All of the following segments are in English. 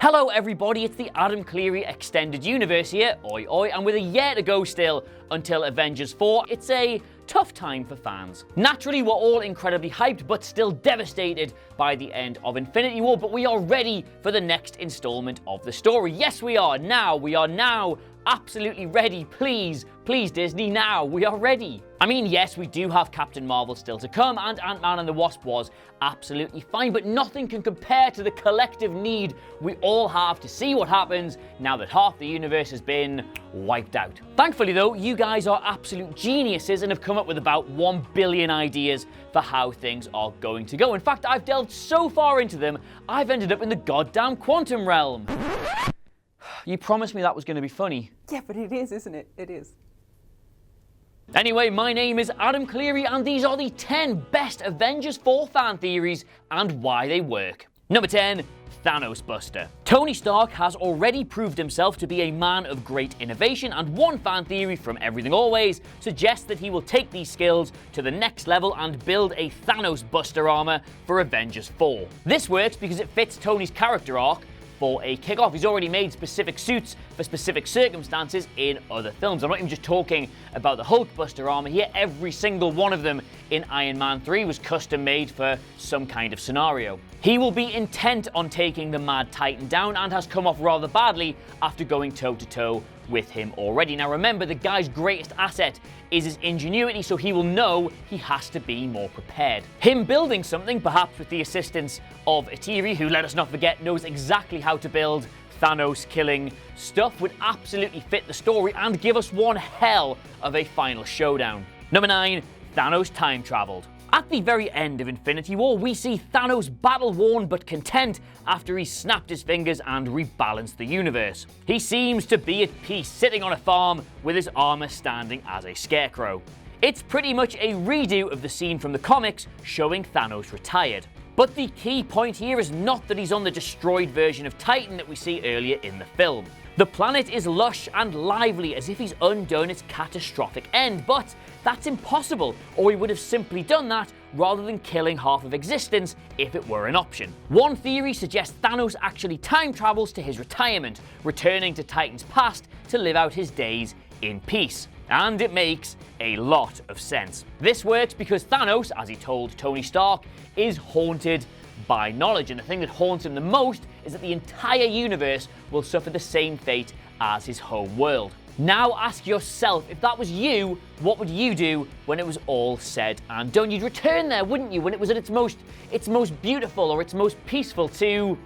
Hello everybody, it's the Adam Cleary Extended Universe here, oi oi, and with a year to go still until Avengers 4, it's a tough time for fans. Naturally, we're all incredibly hyped, but still devastated by the end of Infinity War, but we are ready for the next installment of the story. Yes, we are now absolutely ready. Please, Disney, now, we are ready. I mean, yes, we do have Captain Marvel still to come, and Ant-Man and the Wasp was absolutely fine, but nothing can compare to the collective need we all have to see what happens now that half the universe has been wiped out. Thankfully, though, you guys are absolute geniuses and have come up with about 1 billion ideas for how things are going to go. In fact, I've delved so far into them, I've ended up in the goddamn quantum realm. You promised me that was going to be funny. Yeah, but it is, isn't it? It is. Anyway, my name is Adam Cleary, and these are the 10 best Avengers 4 fan theories and why they work. Number 10, Thanosbuster. Tony Stark has already proved himself to be a man of great innovation, and one fan theory from Everything Always suggests that he will take these skills to the next level and build a Thanosbuster armor for Avengers 4. This works because it fits Tony's character arc for a kickoff. He's already made specific suits for specific circumstances in other films. I'm not even just talking about the Hulkbuster armor here. Every single one of them in Iron Man 3 was custom made for some kind of scenario. He will be intent on taking the Mad Titan down and has come off rather badly after going toe-to-toe with him already. Now remember, the guy's greatest asset is his ingenuity, so he will know he has to be more prepared. Him building something, perhaps with the assistance of Etiri, who, let us not forget, knows exactly how to build Thanos-killing stuff, would absolutely fit the story and give us one hell of a final showdown. Number 9, Thanos time-traveled. At the very end of Infinity War, we see Thanos battle-worn but content after he snapped his fingers and rebalanced the universe. He seems to be at peace, sitting on a farm with his armor standing as a scarecrow. It's pretty much a redo of the scene from the comics showing Thanos retired. But the key point here is not that he's on the destroyed version of Titan that we see earlier in the film. The planet is lush and lively, as if he's undone its catastrophic end, but that's impossible, or he would have simply done that rather than killing half of existence if it were an option. One theory suggests Thanos actually time travels to his retirement, returning to Titan's past to live out his days in peace. And it makes a lot of sense. This works because Thanos, as he told Tony Stark, is haunted by knowledge, and the thing that haunts him the most is that the entire universe will suffer the same fate as his home world. Now ask yourself, if that was you, what would you do when it was all said and done? You'd return there, wouldn't you, when it was at its most beautiful or its most peaceful to,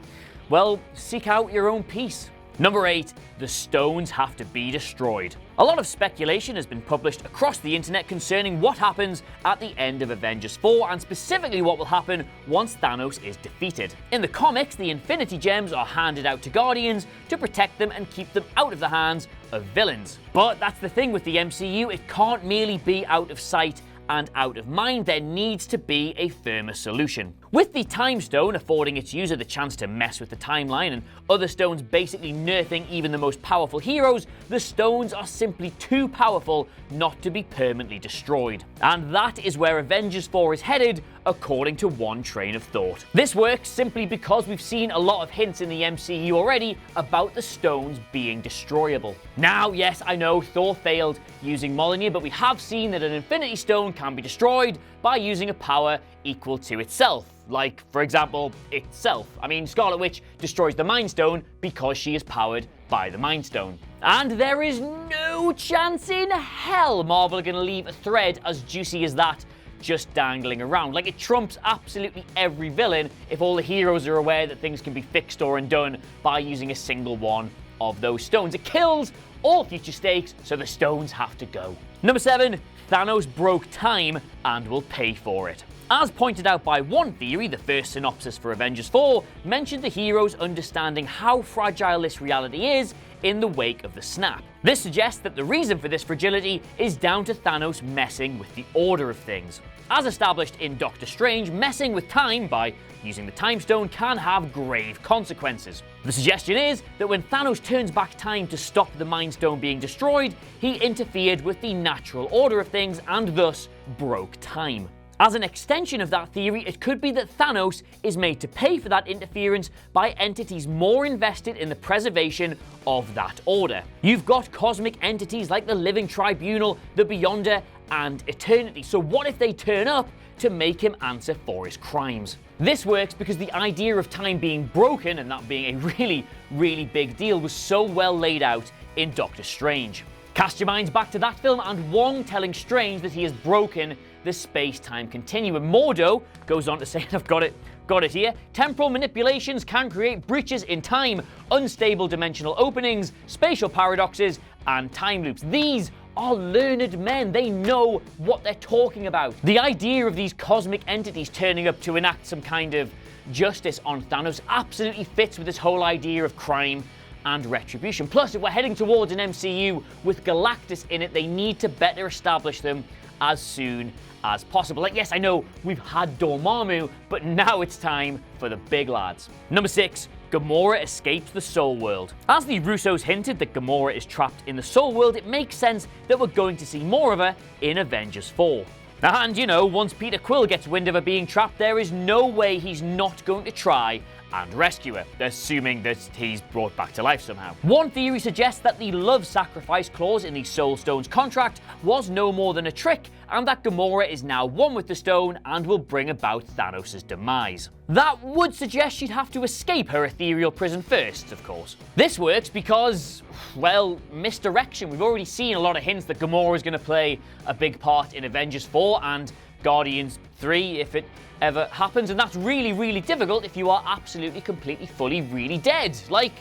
well, seek out your own peace. Number 8, the stones have to be destroyed. A lot of speculation has been published across the internet concerning what happens at the end of Avengers 4, and specifically what will happen once Thanos is defeated. In the comics, the Infinity Gems are handed out to Guardians to protect them and keep them out of the hands of villains. But that's the thing with the MCU, it can't merely be out of sight and out of mind. There needs to be a firmer solution. With the Time Stone affording its user the chance to mess with the timeline and other stones basically nerfing even the most powerful heroes, the stones are simply too powerful not to be permanently destroyed. And that is where Avengers 4 is headed, according to one train of thought. This works simply because we've seen a lot of hints in the MCU already about the stones being destroyable. Now, yes, I know Thor failed using Mjolnir, but we have seen that an Infinity Stone can be destroyed by using a power equal to itself. Like, for example, itself. I mean, Scarlet Witch destroys the Mind Stone because she is powered by the Mind Stone. And there is no chance in hell Marvel are going to leave a thread as juicy as that just dangling around. Like, it trumps absolutely every villain if all the heroes are aware that things can be fixed or undone by using a single one of those stones. It kills all future stakes, so the stones have to go. Number 7, Thanos broke time and will pay for it. As pointed out by one theory, the first synopsis for Avengers 4 mentioned the heroes understanding how fragile this reality is in the wake of the snap. This suggests that the reason for this fragility is down to Thanos messing with the order of things. As established in Doctor Strange, messing with time by using the Time Stone can have grave consequences. The suggestion is that when Thanos turns back time to stop the Mind Stone being destroyed, he interfered with the natural order of things and thus broke time. As an extension of that theory, it could be that Thanos is made to pay for that interference by entities more invested in the preservation of that order. You've got cosmic entities like the Living Tribunal, the Beyonder, and Eternity. So what if they turn up to make him answer for his crimes? This works because the idea of time being broken, and that being a really, really big deal, was so well laid out in Doctor Strange. Cast your minds back to that film and Wong telling Strange that he has broken the space-time continuum. Mordo goes on to say, and I've got it here, temporal manipulations can create breaches in time, unstable dimensional openings, spatial paradoxes, and time loops. These are learned men. They know what they're talking about. The idea of these cosmic entities turning up to enact some kind of justice on Thanos absolutely fits with this whole idea of crime and retribution. Plus, if we're heading towards an MCU with Galactus in it, they need to better establish them as soon as possible. Like, yes, I know we've had Dormammu, but now it's time for the big lads. Number 6. Gamora escapes the Soul World. As the Russos hinted that Gamora is trapped in the Soul World, it makes sense that we're going to see more of her in Avengers 4. And, you know, once Peter Quill gets wind of her being trapped, there is no way he's not going to try and rescue her, assuming that he's brought back to life somehow. One theory suggests that the love sacrifice clause in the Soul Stone's contract was no more than a trick, and that Gamora is now one with the stone and will bring about Thanos' demise. That would suggest she'd have to escape her ethereal prison first, of course. This works because, well, misdirection. We've already seen a lot of hints that Gamora is going to play a big part in Avengers 4 and Guardians 3 if it ever happens, and that's really, really difficult if you are absolutely, completely, fully, really dead. Like,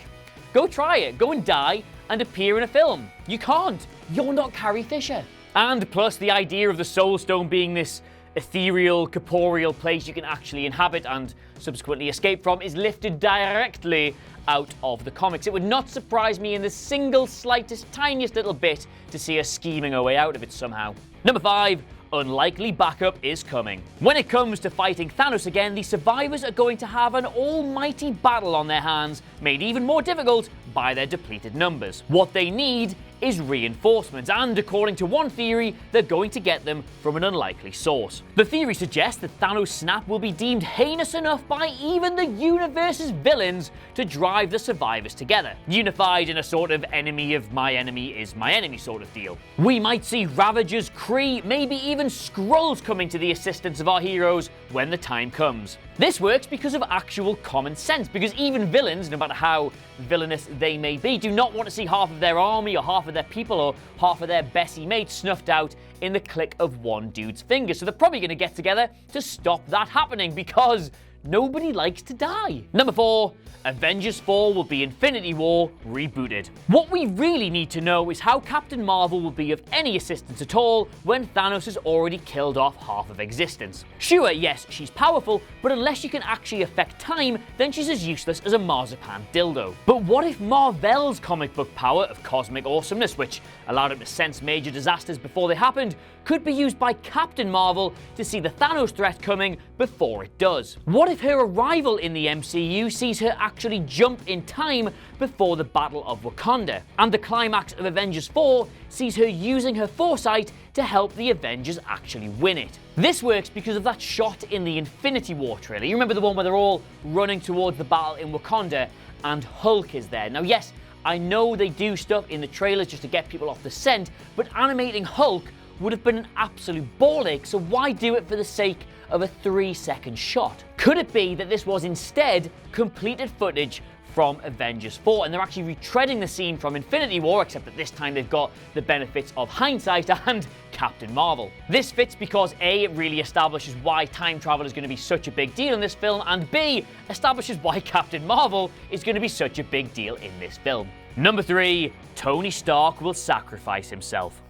go try it. Go and die and appear in a film. You can't. You're not Carrie Fisher. And plus, the idea of the Soul Stone being this ethereal, corporeal place you can actually inhabit and subsequently escape from is lifted directly out of the comics. It would not surprise me in the single slightest, tiniest little bit to see her scheming her way out of it somehow. Number 5. Unlikely backup is coming. When it comes to fighting Thanos again, the survivors are going to have an almighty battle on their hands, made even more difficult by their depleted numbers. What they need is reinforcements, and according to one theory, they're going to get them from an unlikely source. The theory suggests that Thanos' snap will be deemed heinous enough by even the universe's villains to drive the survivors together, unified in a sort of enemy of my enemy is my enemy sort of deal. We might see Ravagers, Kree, maybe even Skrulls coming to the assistance of our heroes when the time comes. This works because of actual common sense, because even villains, no matter how villainous they may be, do not want to see half of their army or half of their people or half of their Bessie mates snuffed out in the click of one dude's finger. So they're probably going to get together to stop that happening, because nobody likes to die. Number 4. Avengers 4 will be Infinity War rebooted. What we really need to know is how Captain Marvel will be of any assistance at all when Thanos has already killed off half of existence. Sure, yes, she's powerful, but unless she can actually affect time, then she's as useless as a marzipan dildo. But what if Marvel's comic book power of cosmic awesomeness, which allowed him to sense major disasters before they happened, could be used by Captain Marvel to see the Thanos threat coming before it does? What if her arrival in the MCU sees her actually jump in time before the Battle of Wakanda, and the climax of Avengers 4 sees her using her foresight to help the Avengers actually win it? This works because of that shot in the Infinity War trailer. You remember the one where they're all running towards the battle in Wakanda and Hulk is there. Now yes, I know they do stuff in the trailers just to get people off the scent, but animating Hulk would have been an absolute ball ache, so why do it for the sake of a 3-second shot? Could it be that this was instead completed footage from Avengers 4, and they're actually retreading the scene from Infinity War, except that this time they've got the benefits of hindsight and Captain Marvel? This fits because A, it really establishes why time travel is going to be such a big deal in this film, and B, establishes why Captain Marvel is going to be such a big deal in this film. Number 3, Tony Stark will sacrifice himself.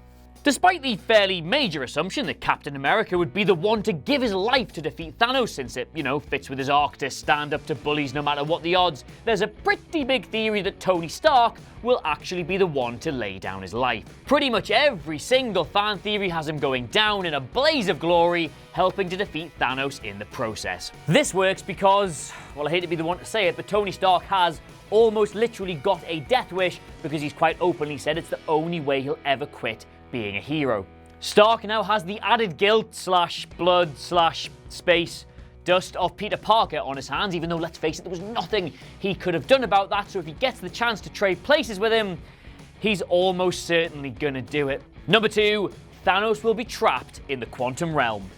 Despite the fairly major assumption that Captain America would be the one to give his life to defeat Thanos, since it, fits with his arc to stand up to bullies no matter what the odds, there's a pretty big theory that Tony Stark will actually be the one to lay down his life. Pretty much every single fan theory has him going down in a blaze of glory, helping to defeat Thanos in the process. This works because, well, I hate to be the one to say it, but Tony Stark has almost literally got a death wish, because he's quite openly said it's the only way he'll ever quit being a hero. Stark now has the added guilt slash blood slash space dust of Peter Parker on his hands, even though, let's face it, there was nothing he could have done about that, so if he gets the chance to trade places with him, he's almost certainly gonna do it. Number 2, Thanos will be trapped in the quantum realm.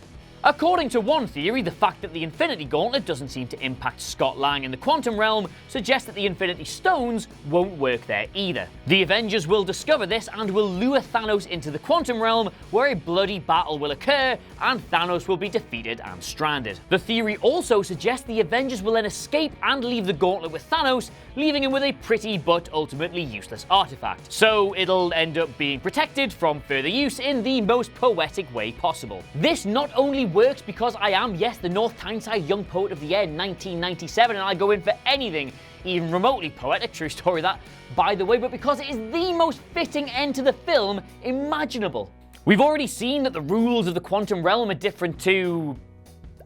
According to one theory, the fact that the Infinity Gauntlet doesn't seem to impact Scott Lang in the quantum realm suggests that the Infinity Stones won't work there either. The Avengers will discover this and will lure Thanos into the quantum realm, where a bloody battle will occur and Thanos will be defeated and stranded. The theory also suggests the Avengers will then escape and leave the gauntlet with Thanos, leaving him with a pretty but ultimately useless artifact. So it'll end up being protected from further use in the most poetic way possible. This not only works because I am, yes, the North Tyneside Young Poet of the Year 1997, and I go in for anything even remotely poetic, true story that, by the way, but because it is the most fitting end to the film imaginable. We've already seen that the rules of the quantum realm are different to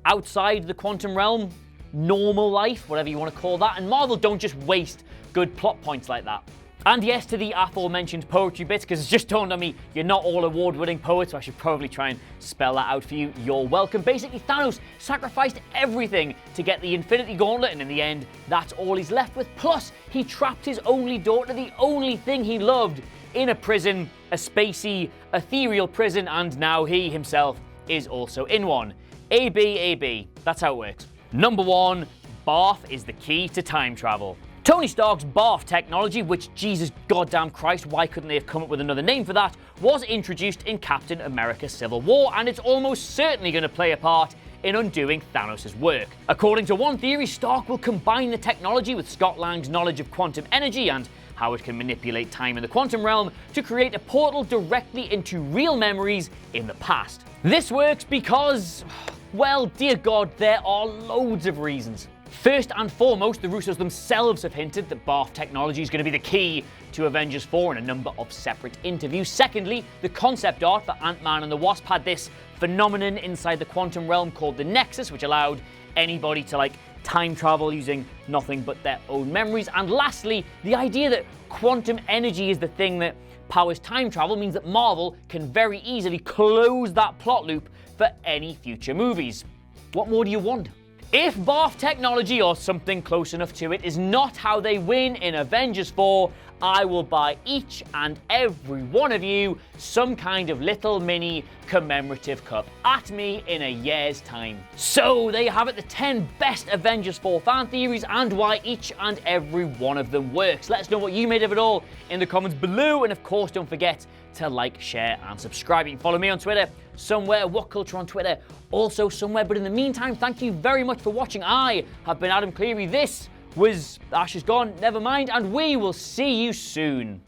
outside the quantum realm, normal life, whatever you want to call that, and Marvel don't just waste good plot points like that. And yes, to the aforementioned poetry bits, because it's just dawned on me, you're not all award-winning poets, so I should probably try and spell that out for you. You're welcome. Basically, Thanos sacrificed everything to get the Infinity Gauntlet, and in the end, that's all he's left with. Plus, he trapped his only daughter, the only thing he loved, in a prison, a spacey, ethereal prison, and now he himself is also in one. AB. That's how it works. Number 1, B.A.R.F is the key to time travel. Tony Stark's B.A.R.F technology, which, Jesus goddamn Christ, why couldn't they have come up with another name for that, was introduced in Captain America Civil War, and it's almost certainly going to play a part in undoing Thanos' work. According to one theory, Stark will combine the technology with Scott Lang's knowledge of quantum energy and how it can manipulate time in the quantum realm to create a portal directly into real memories in the past. This works because, well, dear God, there are loads of reasons. First and foremost, the Russos themselves have hinted that B.A.R.F technology is going to be the key to Avengers 4 in a number of separate interviews. Secondly, the concept art for Ant-Man and the Wasp had this phenomenon inside the quantum realm called the Nexus, which allowed anybody to, time travel using nothing but their own memories. And lastly, the idea that quantum energy is the thing that powers time travel means that Marvel can very easily close that plot loop for any future movies. What more do you want? If B.A.R.F technology, or something close enough to it, is not how they win in Avengers 4, I will buy each and every one of you some kind of little mini commemorative cup at me in a year's time. So there you have it, the 10 best Avengers 4 fan theories and why each and every one of them works. Let us know what you made of it all in the comments below, and of course don't forget to like, share and subscribe. You can follow me on Twitter, somewhere, What Culture on Twitter, also somewhere. But in the meantime, thank you very much for watching. I have been Adam Cleary. This was Ash is Gone, never mind, and we will see you soon.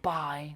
Bye.